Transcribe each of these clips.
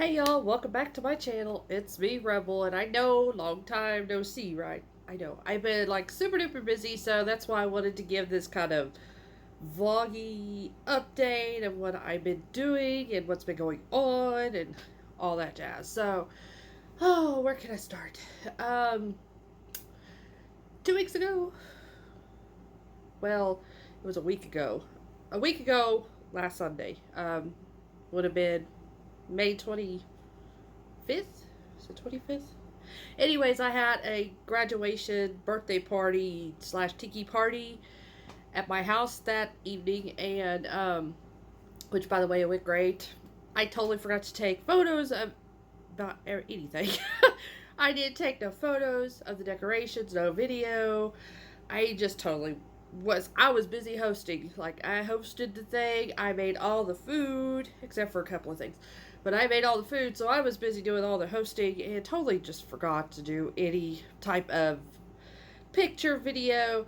Hey y'all, welcome back to my channel. It's me, Rebel, and I know, long time no see, right? I know. I've been like super duper busy, so that's why I wanted to give this kind of vloggy update of what I've been doing and what's been going on and all that jazz. So, where can I start? Um, 2 weeks ago? Well, it was a week ago. A week ago, last Sunday, would have been May 25th? Is it 25th? Anyways, I had a graduation birthday party slash tiki party at my house that evening, and which by the way, it went great. I totally forgot to take photos of not anything. I didn't take no photos of the decorations, no video. I just totally I was busy hosting. Like I hosted the thing, I made all the food except for a couple of things. But I made all the food, so I was busy doing all the hosting and totally just forgot to do any type of picture video.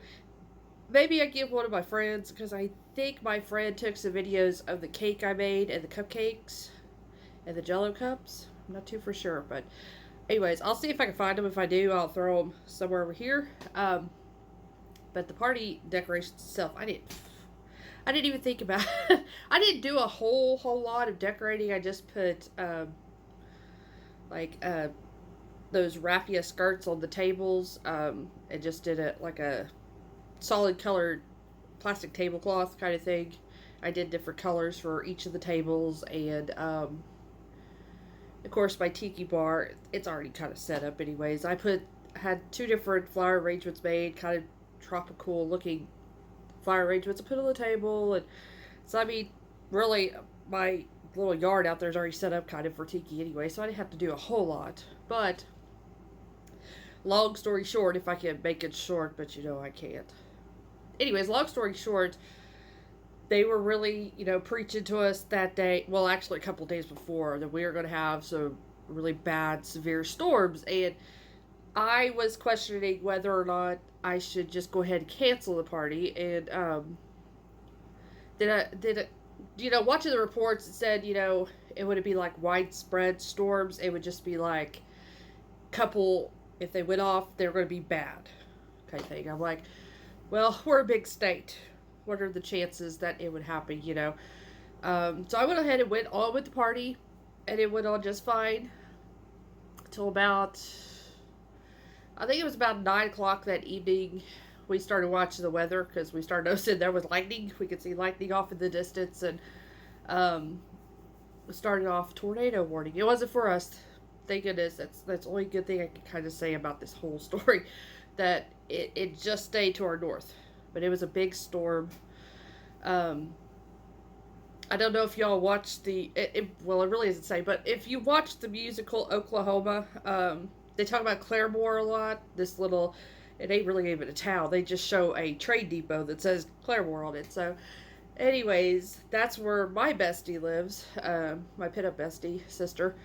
Maybe I give one of my friends because I think my friend took some videos of the cake I made and the cupcakes and the jello cups. I'm not too for sure, but anyways, I'll see if I can find them. If I do, I'll throw them somewhere over here. But the party decorations itself, I didn't even think about it. I didn't do a whole lot of decorating. I just put like those raffia skirts on the tables, and just did it like a solid colored plastic tablecloth kind of thing. I did different colors for each of the tables, and of course my tiki bar, it's already kind of set up anyways. Had two different flower arrangements made, kind of tropical looking flower arrangements to put on the table, and so I mean, really, my little yard out there is already set up kind of for tiki anyway, so I didn't have to do a whole lot. But long story short, if I can make it short, but I can't. Anyways, long story short, they were really, preaching to us that day. Well, actually, a couple days before that we were going to have some really bad, severe storms, and I was questioning whether or not I should just go ahead and cancel the party. And watching the reports, it said it wouldn't be like widespread storms. It would just be like couple. If they went off, they were going to be bad, kind of thing. I'm like, well, we're a big state. What are the chances that it would happen? So I went ahead and went on with the party, and it went on just fine until about, I think it was about 9 o'clock that evening. We started watching the weather because we started noticing there was lightning. We could see lightning off in the distance, and um, started off tornado warning. It wasn't for us, thank goodness. That's the only good thing I can kind of say about this whole story, that it just stayed to our north, but it was a big storm. Um, I don't know if y'all watched well, it really isn't say, but if you watch the musical Oklahoma, they talk about Claremore a lot. This little, it ain't really even a town. They just show a train depot that says Claremore on it. So, anyways, that's where my bestie lives, my pit-up bestie sister.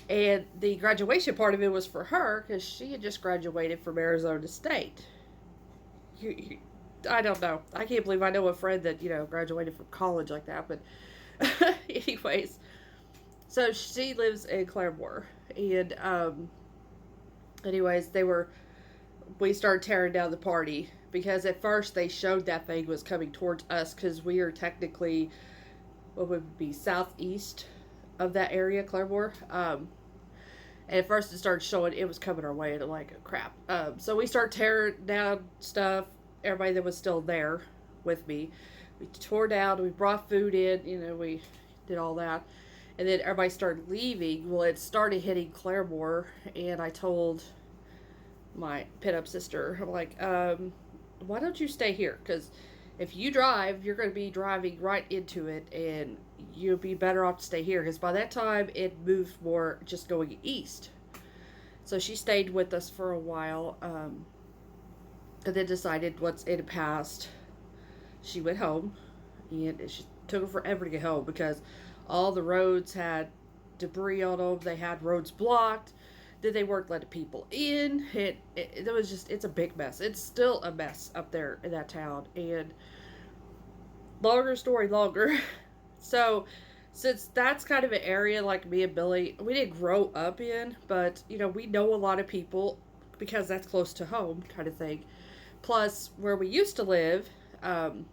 And the graduation part of it was for her because she had just graduated from Arizona State. I don't know. I can't believe I know a friend that graduated from college like that. But anyways, so she lives in Claremore, and anyways, we started tearing down the party because at first they showed that thing was coming towards us because we are technically what would be southeast of that area, Claremore. And at first it started showing it was coming our way, and I'm like, oh, crap. So we started tearing down stuff. Everybody that was still there with me, we tore down. We brought food in. We did all that, and then everybody started leaving. Well, it started hitting Claremore, and I told my pit up sister, I'm like, why don't you stay here? Because if you drive, you're going to be driving right into it, and you'll be better off to stay here. Because by that time, it moved more just going east. So she stayed with us for a while, and then decided once it had passed, she went home, and it took her forever to get home because all the roads had debris on them. They had roads blocked. Then they weren't letting people in. It was just, it's a big mess. It's still a mess up there in that town. And longer story longer. So since that's kind of an area like me and Billy, we didn't grow up in, but we know a lot of people because that's close to home, kind of thing. Plus, where we used to live, um,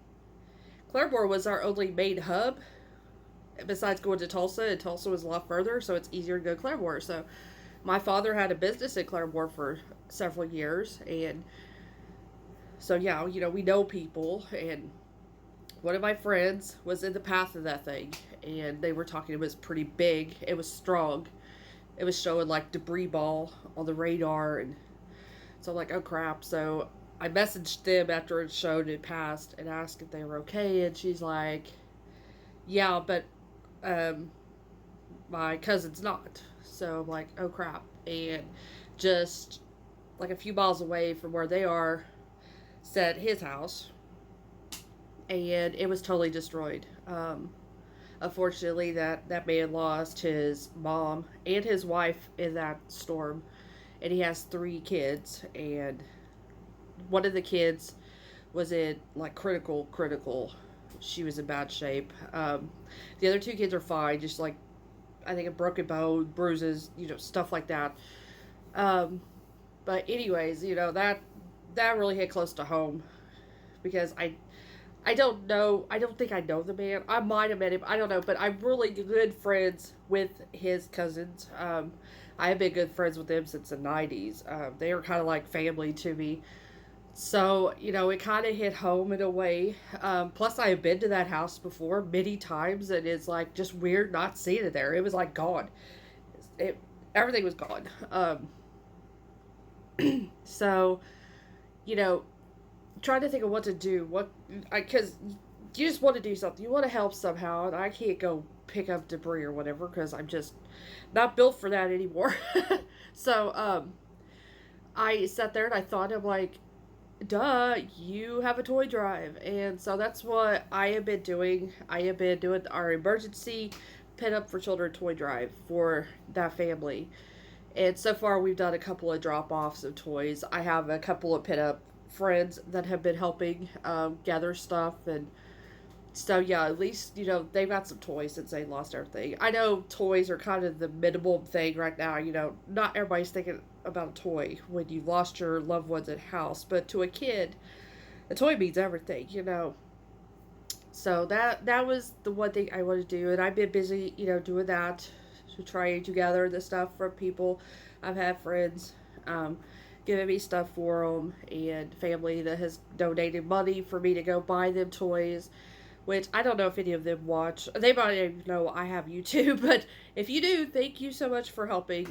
Claremore was our only main hub besides going to Tulsa, and Tulsa was a lot further, so it's easier to go to Claremore. So, my father had a business in Claremore for several years, and so yeah, we know people, and one of my friends was in the path of that thing, and they were talking. It was pretty big. It was strong. It was showing like debris ball on the radar, and so I'm like, oh crap. So I messaged them after it showed it passed and asked if they were okay, and she's like, yeah, but um, my cousin's not. So I'm like, oh crap, and just like a few miles away from where they are, set his house, and it was totally destroyed. Unfortunately, that man lost his mom and his wife in that storm, and he has three kids, and one of the kids was in like critical. She was in bad shape. The other two kids are fine, just like I think a broken bone, bruises, stuff like that. Um, but anyways, that really hit close to home because I don't know. I don't think I know the man. I might have met him. I don't know. But I'm really good friends with his cousins. I have been good friends with them since the 90s. They are kind of like family to me. So, it kind of hit home in a way. Plus, I have been to that house before many times, and it's like just weird not seeing it there. It was like gone. It Everything was gone. So, you know, trying to think of what to do. Because you just want to do something. You want to help somehow, and I can't go pick up debris or whatever because I'm just not built for that anymore. So, I sat there and I thought, I'm like, duh, you have a toy drive. And so that's what I have been doing. I have been doing our emergency Pin Up for Children toy drive for that family. And so far, we've done a couple of drop offs of toys. I have a couple of Pin Up friends that have been helping gather stuff. And so, yeah, at least, they've got some toys since they lost everything. I know toys are kind of the minimum thing right now. Not everybody's thinking about a toy when you lost your loved ones at house, but to a kid, a toy means everything. So that was the one thing I wanted to do, and I've been busy, doing that, to try to gather the stuff from people. I've had friends giving me stuff for them, and family that has donated money for me to go buy them toys. Which I don't know if any of them watch. They might even know I have YouTube, but if you do, thank you so much for helping.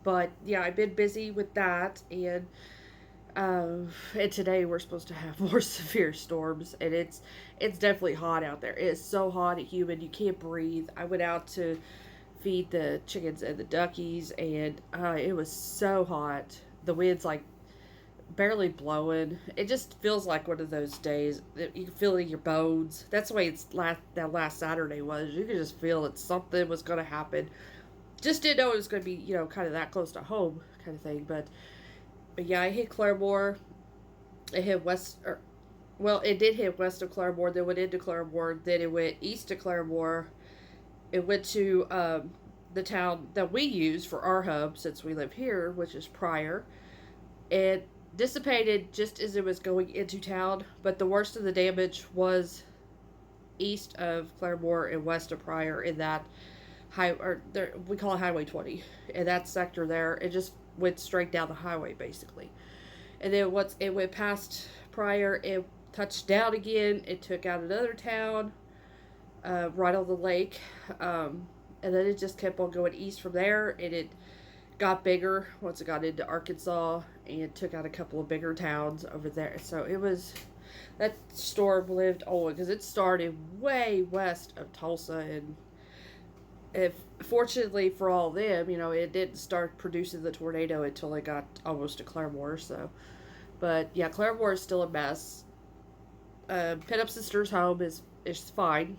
But yeah, I've been busy with that, and today we're supposed to have more severe storms, and it's definitely hot out there. It's so hot and humid, you can't breathe. I went out to feed the chickens and the duckies, and it was so hot. The wind's like barely blowing. It just feels like one of those days that you can feel it in your bones. That's the way that last Saturday was. You could just feel that something was going to happen. Just didn't know it was going to be, kind of that close to home, kind of thing. But yeah, I hit Claremore. It hit west, or well, it did hit west of Claremore. Then went into Claremore. Then it went east of Claremore. It went to the town that we use for our hub since we live here, which is Pryor. It dissipated just as it was going into town, but the worst of the damage was east of Claremore and west of Pryor in that or there, we call it Highway 20. In that sector there, it just went straight down the highway basically. And then once it went past Pryor, it touched down again. It took out another town right on the lake. And then it just kept on going east from there, and it got bigger once it got into Arkansas and took out a couple of bigger towns over there. So it was, that storm lived on because it started way west of Tulsa, and if fortunately for all of them, it didn't start producing the tornado until it got almost to Claremore. So, but yeah, Claremore is still a mess. Pin Up Sister's home is fine.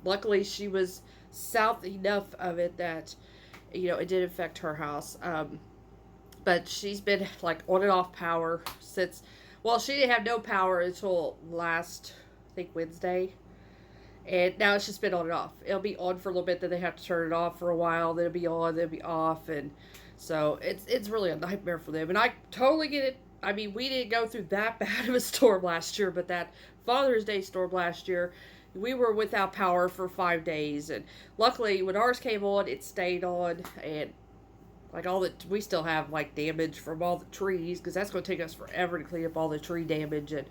Luckily, she was south enough of it that it did affect her house. But she's been like on and off power since. Well, she didn't have no power until last, I think, Wednesday, And now it's just been on and off. It'll be on for a little bit, then they have to turn it off for a while, then it'll be on, then it'll be off, and so it's really a nightmare for them. And I totally get it. I mean, we didn't go through that bad of a storm last year, but that Father's Day storm last year, we were without power for 5 days, and luckily when ours came on, it stayed on, and like all the we still have like damage from all the trees because that's going to take us forever to clean up all the tree damage and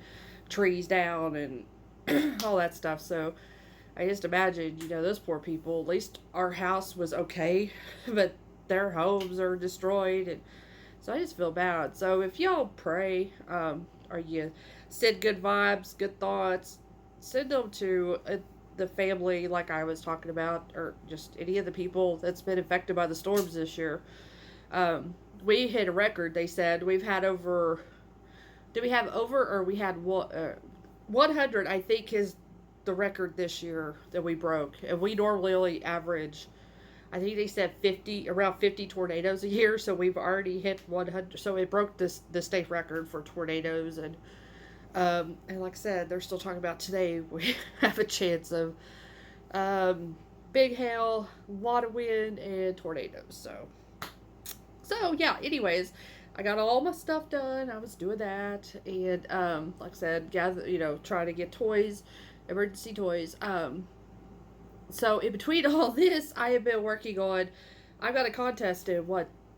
trees down and all that stuff. So I just imagine, those poor people. At least our house was okay, but their homes are destroyed, and so I just feel bad. So if y'all pray, or you send good vibes, good thoughts, send them to the family, like I was talking about, or just any of the people that's been affected by the storms this year. Um, we hit a record. They said we've had over. Did we have over, or we had 100? I think is the record this year that we broke, and we normally only average. I think they said 50, around 50 tornadoes a year, so we've already hit 100. So it broke the state record for tornadoes, and like I said, they're still talking about today. We have a chance of big hail, a lot of wind, and tornadoes. So yeah. Anyways, I got all my stuff done. I was doing that, and like I said, gather, try to get toys, emergency toys. So in between all this, I have been working on. I've got a contest in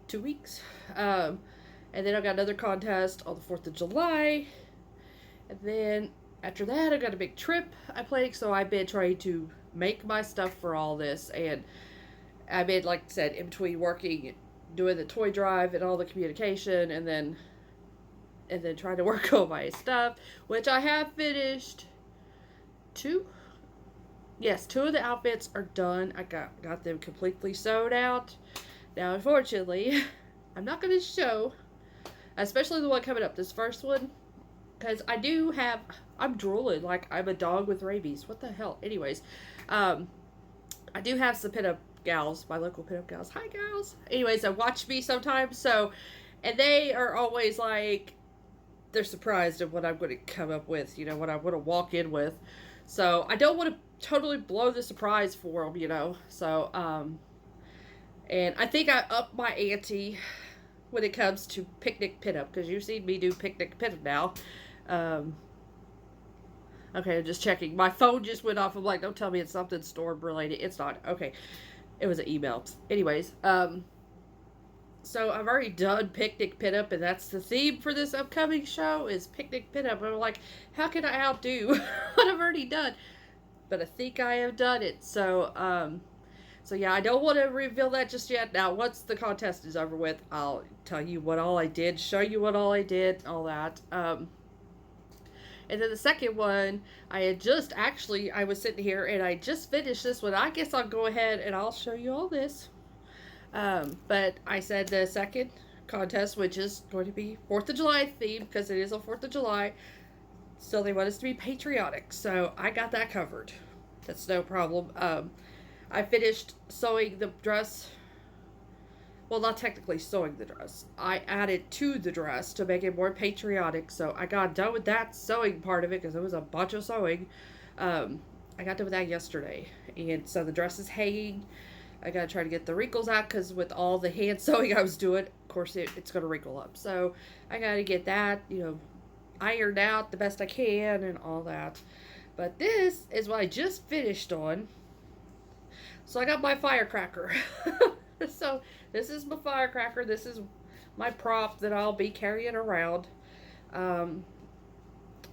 2 weeks, and then I've got another contest on the 4th of July, and then after that, I got a big trip I planned. So I've been trying to make my stuff for all this, and I've been, like I said, in between working, doing the toy drive and all the communication, and then trying to work on my stuff, which I have finished. Two of the outfits are done. I got them completely sewed out. Now, unfortunately, I'm not going to show, especially the one coming up, this first one, because I'm drooling like I'm a dog with rabies. What the hell? Anyways, I do have some pinup gals, my local pinup gals. Hi, gals. Anyways, they watch me sometimes, and they are always like, they're surprised at what I'm going to come up with, what I'm going to walk in with. So I don't want to totally blow the surprise for them, So, and I think I upped my ante when it comes to picnic pinup, because you've seen me do picnic pinup now. Okay, I'm just checking. My phone just went off. I'm like, don't tell me it's something storm related. It's not. Okay. It was an email. Anyways, so I've already done picnic pinup, and that's the theme for this upcoming show is picnic pinup. And I'm like, how can I outdo what I've already done? But I think I have done it. So yeah, I don't want to reveal that just yet. Now, once the contest is over with, I'll tell you what all I did, show you what all I did, all that. And then the second one, I was sitting here and I just finished this one. I guess I'll go ahead and I'll show you all this. But I said the second contest, which is going to be 4th of July themed, because it is on 4th of July. So they want us to be patriotic. So I got that covered. That's no problem. I finished sewing the dress. Well, not technically sewing the dress. I added to the dress to make it more patriotic. So I got done with that sewing part of it because it was a bunch of sewing. I got done with that yesterday. And so the dress is hanging. I got to try to get the wrinkles out because with all the hand sewing I was doing, of course, it's going to wrinkle up. So I got to get that, ironed out the best I can and all that. But this is what I just finished on. So I got my firecracker. So this is my firecracker. This is my prop that I'll be carrying around. I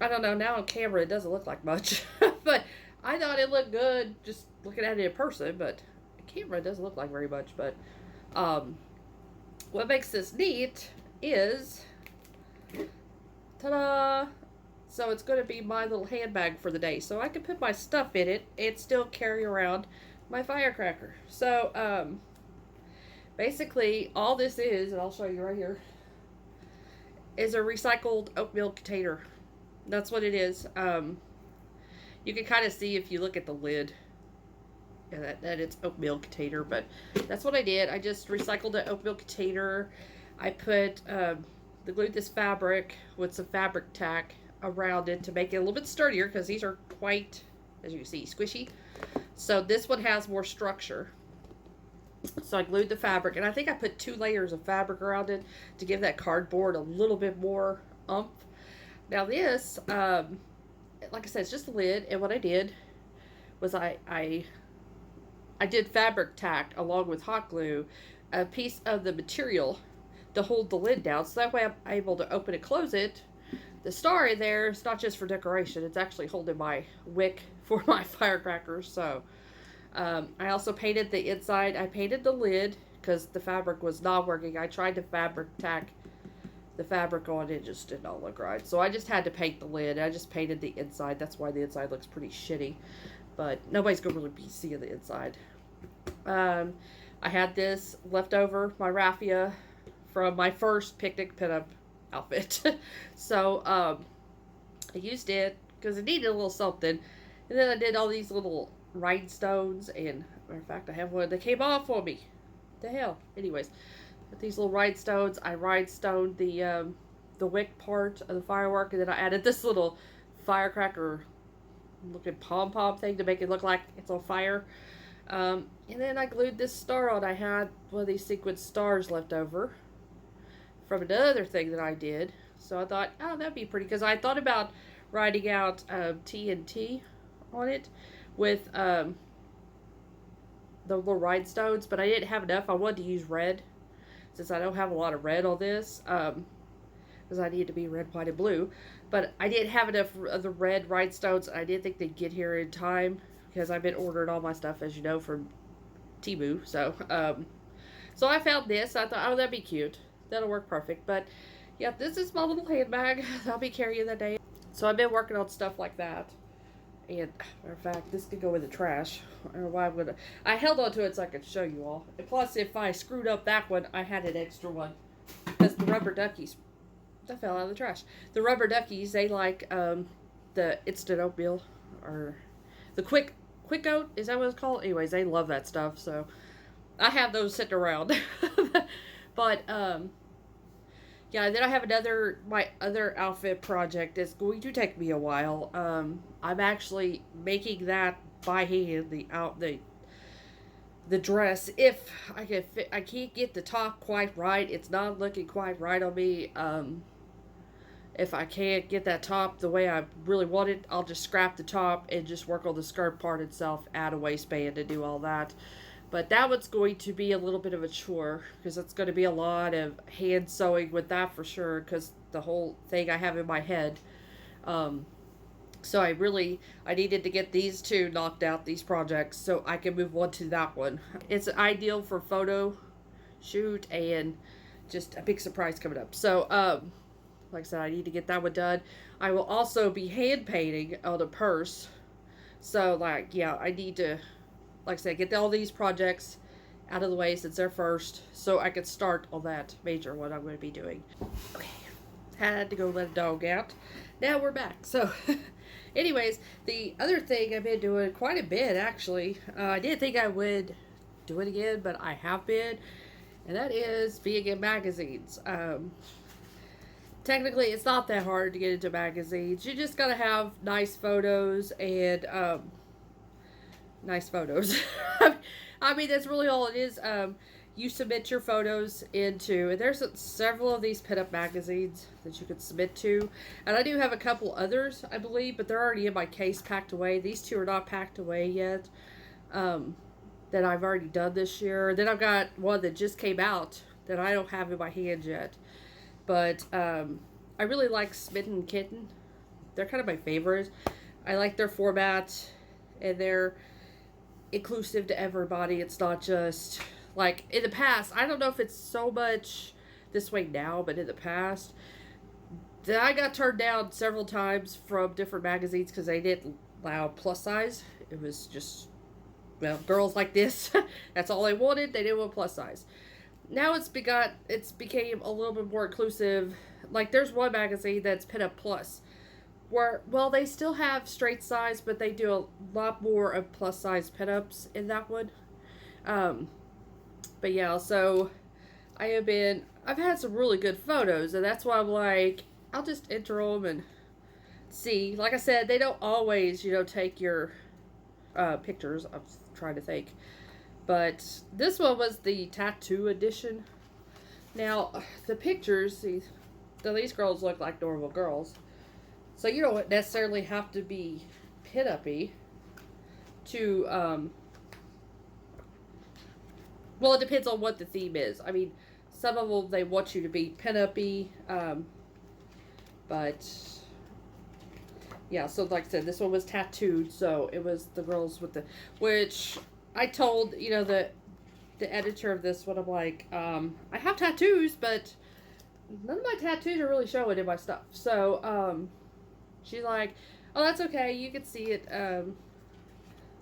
don't know. Now on camera, it doesn't look like much. But I thought it looked good just looking at it in person. But on camera, it doesn't look like very much. But what makes this neat is... ta-da! So it's going to be my little handbag for the day. So I can put my stuff in it and still carry around my firecracker. So, basically, all this is, and I'll show you right here, is a recycled oatmeal container. That's what it is. You can kind of see if you look at the lid, that it's oatmeal container, but that's what I did. I just recycled an oatmeal container. I put, glued this fabric with some fabric tack around it to make it a little bit sturdier, because these are quite as you can see, squishy. So this one has more structure. So I glued the fabric, and I think I put 2 layers of fabric around it to give that cardboard a little bit more oomph. Now this, like I said, it's just a lid, and what I did was I did fabric tack along with hot glue a piece of the material to hold the lid down, so that way I'm able to open and close it. The star in there is not just for decoration, it's actually holding my wick for my firecrackers. So I also painted the inside. I painted the lid because the fabric was not working. I tried to fabric tack the fabric on, it just did not look right. So I just had to paint the lid. I just painted the inside. That's why the inside looks pretty shitty. But nobody's going to really be seeing the inside. I had this left over, my raffia, from my first picnic pinup outfit. So I used it because it needed a little something. And then I did all these little rhinestones. And matter of fact, I have one that came off on me. The hell. Anyways, with these little rhinestones, I rhinestoned the wick part of the firework, and then I added this little firecracker looking pom-pom thing to make it look like it's on fire. And then I glued this star on. I had one of these sequin stars left over from another thing that I did. So I thought, oh, that'd be pretty, because I thought about writing out TNT on it with the little rhinestones, but I didn't have enough. I wanted to use red, since I don't have a lot of red on this, because I need to be red, white, and blue. But I didn't have enough of the red rhinestones. I didn't think they'd get here in time, because I've been ordering all my stuff, as you know, from Temu. So, so I found this. I thought, oh, that'd be cute. That'll work perfect. But, yeah, this is my little handbag that I'll be carrying that day. So I've been working on stuff like that. And, matter of fact, this could go in the trash. I don't know why I'm gonna... I held on to it so I could show you all. And plus, if I screwed up that one, I had an extra one. Because the rubber duckies... That fell out of the trash. The rubber duckies, they like the instant oatmeal. Or the quick oat. Is that what it's called? Anyways, they love that stuff. So, I have those sitting around. But, yeah, then I have my other outfit project. It's going to take me a while. I'm actually making that by hand, the dress. If I can fit, I can't get the top quite right. It's not looking quite right on me. If I can't get that top the way I really want it, I'll just scrap the top and just work on the skirt part itself, add a waistband and do all that. But that one's going to be a little bit of a chore, because it's going to be a lot of hand sewing with that for sure, because the whole thing I have in my head. So I needed to get these two knocked out, these projects, so I can move on to that one. It's ideal for photo shoot and just a big surprise coming up. So, like I said, I need to get that one done. I will also be hand painting on a purse. So, like, yeah, I need to... Like I said, get all these projects out of the way since they're first, so I can start on that major one I'm going to be doing. Okay, had to go let a dog out. Now we're back. So, anyways, the other thing I've been doing quite a bit, actually. I didn't think I would do it again, but I have been, and that is being in magazines. Technically, it's not that hard to get into magazines. You just gotta have nice photos and, nice photos. I mean, that's really all it is. You submit your photos into, and there's several of these pinup magazines that you can submit to. And I do have a couple others, I believe, but they're already in my case packed away. These two are not packed away yet, that I've already done this year. Then I've got one that just came out that I don't have in my hand yet. But I really like Smitten Kitten. They're kind of my favorite. I like their format, and they're inclusive to everybody. It's not just like in the past. I don't know if it's so much this way now, but in the past, that I got turned down several times from different magazines because they didn't allow plus size. It was just, well, girls like this. That's all they wanted. They didn't want plus size. Now it's became a little bit more inclusive. Like there's one magazine that's Pinup Plus, where, well, they still have straight size, but they do a lot more of plus size pinups in that one. But yeah, so I've had some really good photos, and that's why I'm like, I'll just enter them and see. Like I said, they don't always, take your pictures. I'm trying to think. But this one was the tattoo edition. Now, the pictures, these girls look like normal girls. So you don't necessarily have to be pin-up-y to, well, it depends on what the theme is. I mean, some of them, they want you to be pin-up-y, but, yeah, so like I said, this one was tattooed, so it was the girls with the, which I told, the editor of this one, I'm like, I have tattoos, but none of my tattoos are really showing in my stuff. So, she's like, oh, that's okay, you can see it.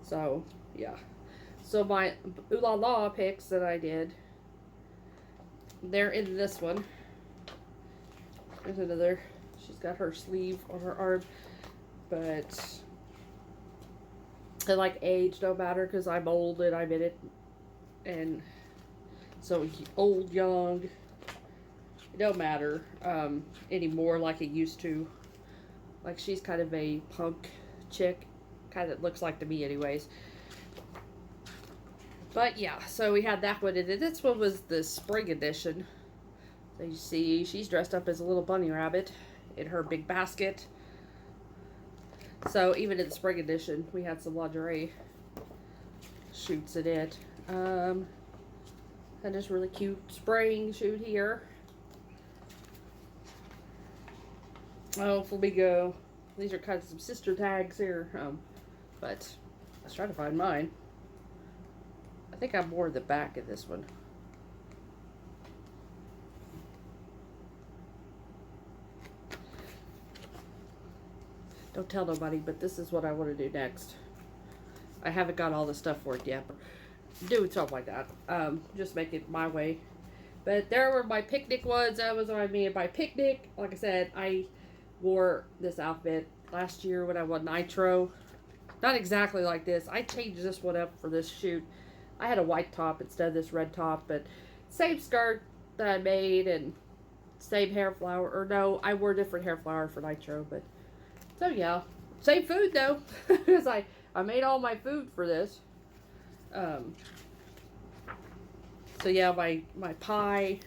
So, yeah. So my Ooh La La pics that I did, they're in this one. There's another. She's got her sleeve on her arm, but I like age don't matter because I'm old and I'm in it, and so old, young, it don't matter anymore like it used to. Like she's kind of a punk chick, kind of looks like to me, anyways. But yeah, so we had that one, and then this one was the spring edition. So you see, she's dressed up as a little bunny rabbit in her big basket. So even in the spring edition, we had some lingerie shoots in it. And this really cute spring shoot here. Oh, Flamingo. These are kind of some sister tags here. But let's try to find mine. I think I'm more the back of this one. Don't tell nobody, but this is what I want to do next. I haven't got all the stuff for it yet, but do something like that. Just make it my way. But there were my picnic ones. That was what I mean by picnic. Like I said, I wore this outfit last year when I won Nitro. Not exactly like this. I changed this one up for this shoot. I had a white top instead of this red top, but same skirt that I made and same hair flower. Or no, I wore different hair flower for Nitro, but so yeah. Same food though, because I made all my food for this. So yeah, my pie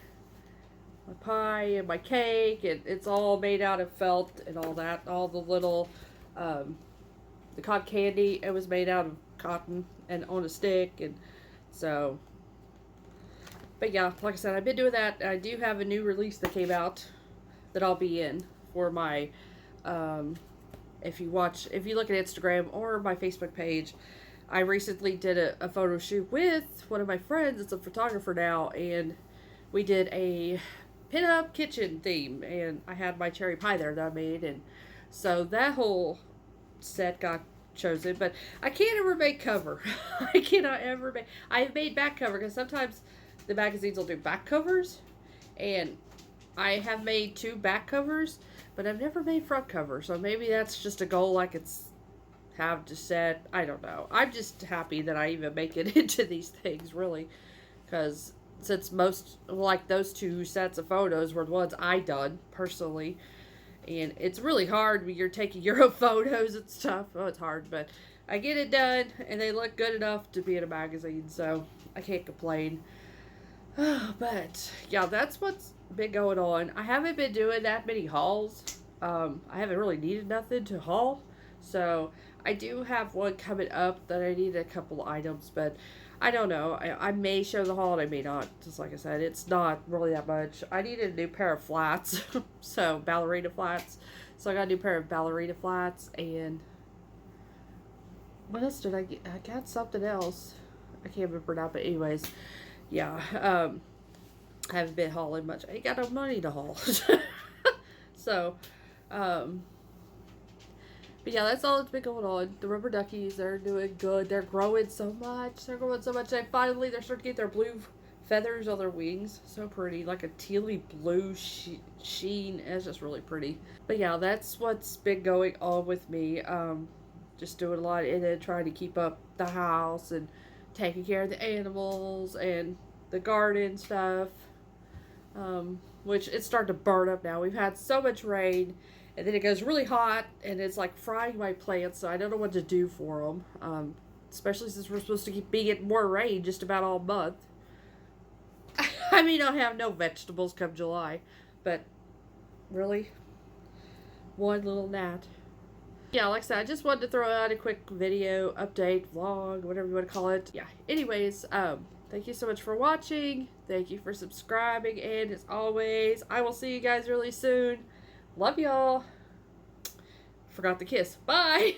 and my cake, and it's all made out of felt and all that. All the little, the cotton candy, it was made out of cotton and on a stick, and so. But yeah, like I said, I've been doing that. I do have a new release that came out that I'll be in for my, if you look at Instagram or my Facebook page, I recently did a photo shoot with one of my friends. It's a photographer now, and we did a pin-up kitchen theme, and I had my cherry pie there that I made, and so that whole set got chosen. But I can't ever make cover. I cannot ever make. I've made back cover because sometimes the magazines will do back covers, and I have made 2 back covers, but I've never made front cover. So maybe that's just a goal I could have to set. I don't know. I'm just happy that I even make it into these things, really, because since most, like those 2 sets of photos were the ones I done personally, and it's really hard when you're taking your own photos and stuff. Oh, it's hard, but I get it done, and they look good enough to be in a magazine, so I can't complain. But yeah, that's what's been going on. I haven't been doing that many hauls. I haven't really needed nothing to haul, so I do have one coming up that I need a couple items, but I don't know. I may show the haul and I may not. Just like I said, it's not really that much. I needed a new pair of flats, so ballerina flats. So I got a new pair of ballerina flats, and what else did I get? I got something else. I can't remember now, but anyways, yeah. I haven't been hauling much. I ain't got no money to haul. So, but yeah, that's all that's been going on. The rubber duckies, they're doing good. They're growing so much. They're growing so much. They're starting to get their blue feathers on their wings. So pretty. Like a tealy blue sheen. It's just really pretty. But yeah, that's what's been going on with me. Just doing a lot in it, trying to keep up the house and taking care of the animals and the garden stuff. Which it's starting to burn up now. We've had so much rain, and then it goes really hot, and it's like frying my plants, so I don't know what to do for them. especially since we're supposed to be getting more rain just about all month. I mean, I'll have no vegetables come July, but really, one little gnat. Yeah, like I said, I just wanted to throw out a quick video update, vlog, whatever you want to call it. Yeah, anyways, thank you so much for watching. Thank you for subscribing, and as always, I will see you guys really soon. Love y'all. Forgot the kiss. Bye!